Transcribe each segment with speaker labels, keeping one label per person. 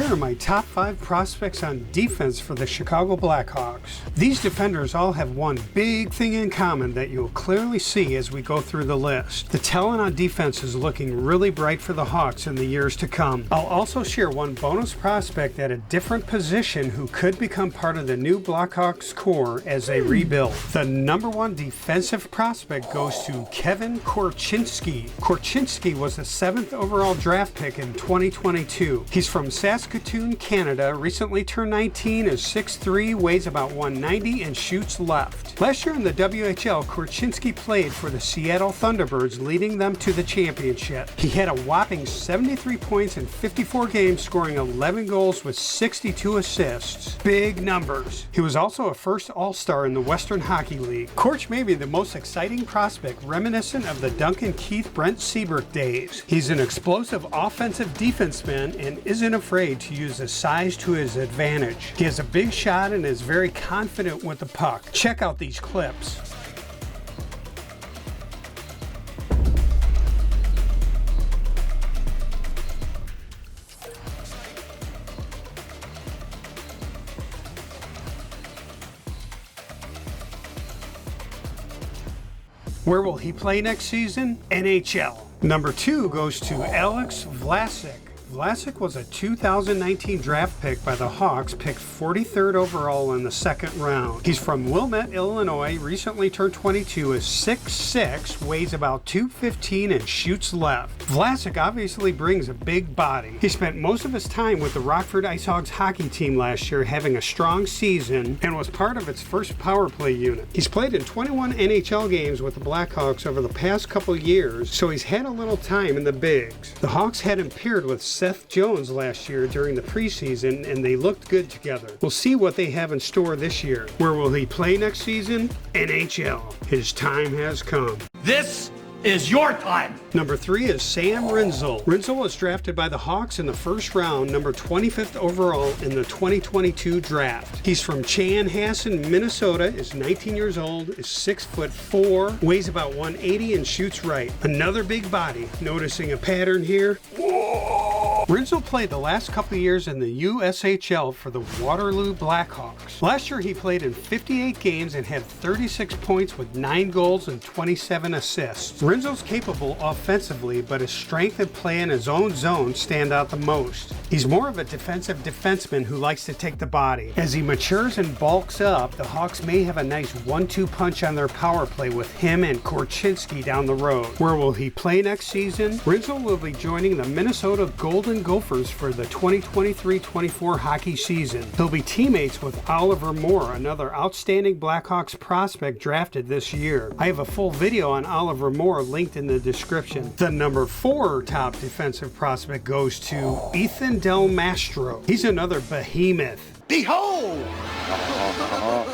Speaker 1: Here are my top 5 prospects on defense for the Chicago Blackhawks. These defenders all have one big thing in common that you'll clearly see as we go through the list. The talent on defense is looking really bright for the Hawks in the years to come. I'll also share one bonus prospect at a different position who could become part of the new Blackhawks core as they rebuild. The number 1 defensive prospect goes to Kevin Korchinski. Korchinski was the 7th overall draft pick in 2022. He's from Saskatoon, Canada, recently turned 19, is 6'3", weighs about 190, and shoots left. Last year in the WHL, Korchinski played for the Seattle Thunderbirds, leading them to the championship. He had a whopping 73 points in 54 games, scoring 11 goals with 62 assists. Big numbers. He was also a first All-Star in the Western Hockey League. Korch may be the most exciting prospect, reminiscent of the Duncan Keith Brent Seabrook days. He's an explosive offensive defenseman and isn't afraid to use his size to his advantage. He has a big shot and is very confident with the puck. Check out these clips. Where will he play next season? NHL. Number 2 goes to Alex Vlasic. Vlasic was a 2019 draft pick by the Hawks, picked 43rd overall in the 2nd round. He's from Wilmette, Illinois, recently turned 22, is 6'6", weighs about 215, and shoots left. Vlasic obviously brings a big body. He spent most of his time with the Rockford IceHogs hockey team last year, having a strong season, and was part of its first power play unit. He's played in 21 NHL games with the Blackhawks over the past couple years, so he's had a little time in the bigs. The Hawks had him paired with Seth Jones last year during the preseason, and they looked good together. We'll see what they have in store this year. Where will he play next season? NHL. His time has come.
Speaker 2: This is your time.
Speaker 1: Number 3 is Sam Rinzel. Rinzel was drafted by the Hawks in the 1st round, number 25th overall in the 2022 draft. He's from Chanhassen, Minnesota, is 19 years old, is 6'4", weighs about 180, and shoots right. Another big body. Noticing a pattern here? Rinzel played the last couple of years in the USHL for the Waterloo Blackhawks. Last year he played in 58 games and had 36 points with 9 goals and 27 assists. Rinzel's capable offensively, but his strength and play in his own zone stand out the most. He's more of a defensive defenseman who likes to take the body. As he matures and bulks up, the Hawks may have a nice 1-2 punch on their power play with him and Korchinski down the road. Where will he play next season? Rinzel will be joining the Minnesota Golden Gophers for the 2023-24 hockey season. He'll be teammates with Oliver Moore, another outstanding Blackhawks prospect drafted this year. I have a full video on Oliver Moore linked in the description. The number 4 top defensive prospect goes to Ethan Del Mastro. He's another behemoth.
Speaker 2: Behold!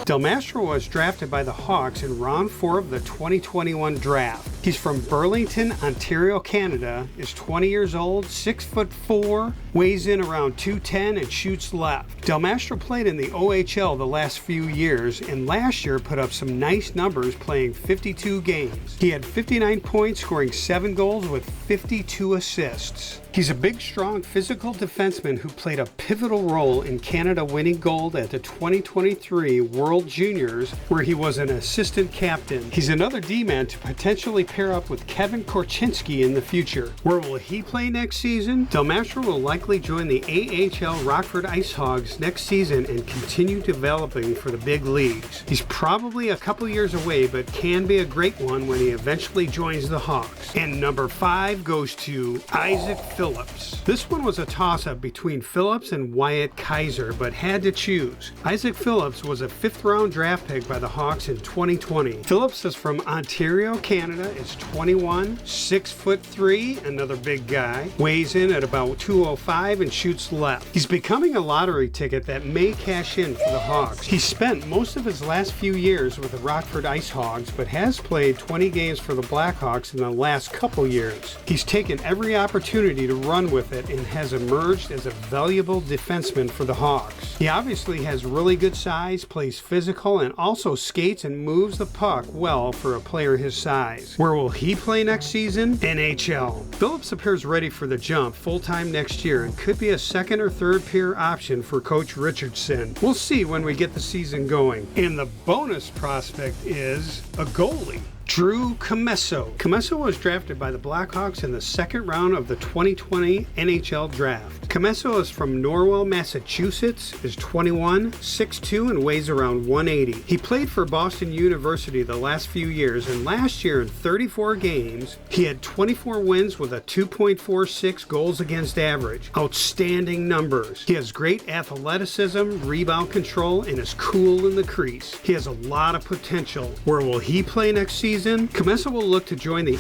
Speaker 1: Del Mastro was drafted by the Hawks in round 4 of the 2021 draft. He's from Burlington, Ontario, Canada, is 20 years old, 6'4", weighs in around 210, and shoots left. Del Mastro played in the OHL the last few years, and last year put up some nice numbers playing 52 games. He had 59 points, scoring 7 goals with 52 assists. He's a big, strong, physical defenseman who played a pivotal role in Canada winning gold at the 2023 World Juniors, where he was an assistant captain. He's another D-man to potentially pair up with Kevin Korchinski in the future. Where will he play next season? Del Mastro will likely join the AHL Rockford IceHogs next season and continue developing for the big leagues. He's probably a couple years away, but can be a great one when he eventually joins the Hawks. And number 5 goes to Isaak Phillips. This one was a toss-up between Phillips and Wyatt Kaiser, but had to choose. Isaak Phillips was a 5th round draft pick by the Hawks in 2020. Phillips is from Ontario, Canada, is 21, 6'3", another big guy, weighs in at about 205 and shoots left. He's becoming a lottery ticket that may cash in for the Hawks. He spent most of his last few years with the Rockford IceHogs, but has played 20 games for the Blackhawks in the last couple years. He's taken every opportunity to run with it and has emerged as a valuable defenseman for the Hawks. He obviously has really good size, plays physical, and also skates and moves the puck well for a player his size. Where Where will he play next season? NHL. Phillips appears ready for the jump full-time next year and could be a second or third pair option for Coach Richardson. We'll see when we get the season going. And the bonus prospect is a goalie. Drew Commesso. Commesso was drafted by the Blackhawks in the second round of the 2020 NHL Draft. Commesso is from Norwell, Massachusetts, is 21, 6'2", and weighs around 180. He played for Boston University the last few years, and last year in 34 games, he had 24 wins with a 2.46 goals against average. Outstanding numbers. He has great athleticism, rebound control, and is cool in the crease. He has a lot of potential. Where will he play next season? Commesso will look to join the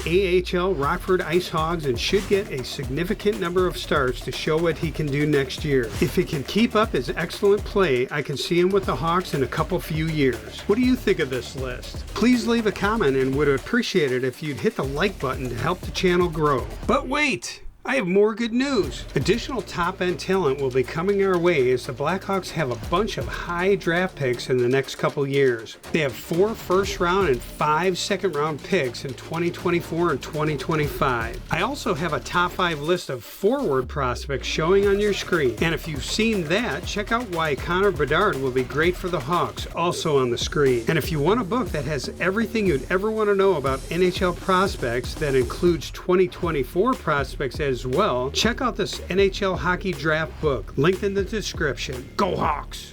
Speaker 1: AHL Rockford Ice Hogs and should get a significant number of starts to show what he can do next year. If he can keep up his excellent play, I can see him with the Hawks in a few years. What do you think of this list? Please leave a comment and would appreciate it if you'd hit the like button to help the channel grow. But wait! I have more good news. Additional top-end talent will be coming our way as the Blackhawks have a bunch of high draft picks in the next couple years. They have 4 first-round and 5 second-round picks in 2024 and 2025. I also have a top 5 list of forward prospects showing on your screen. And if you've seen that, check out why Connor Bedard will be great for the Hawks, also on the screen. And if you want a book that has everything you'd ever want to know about NHL prospects that includes 2024 prospects as well, check out this NHL Hockey Draft Book, linked in the description. Go Hawks!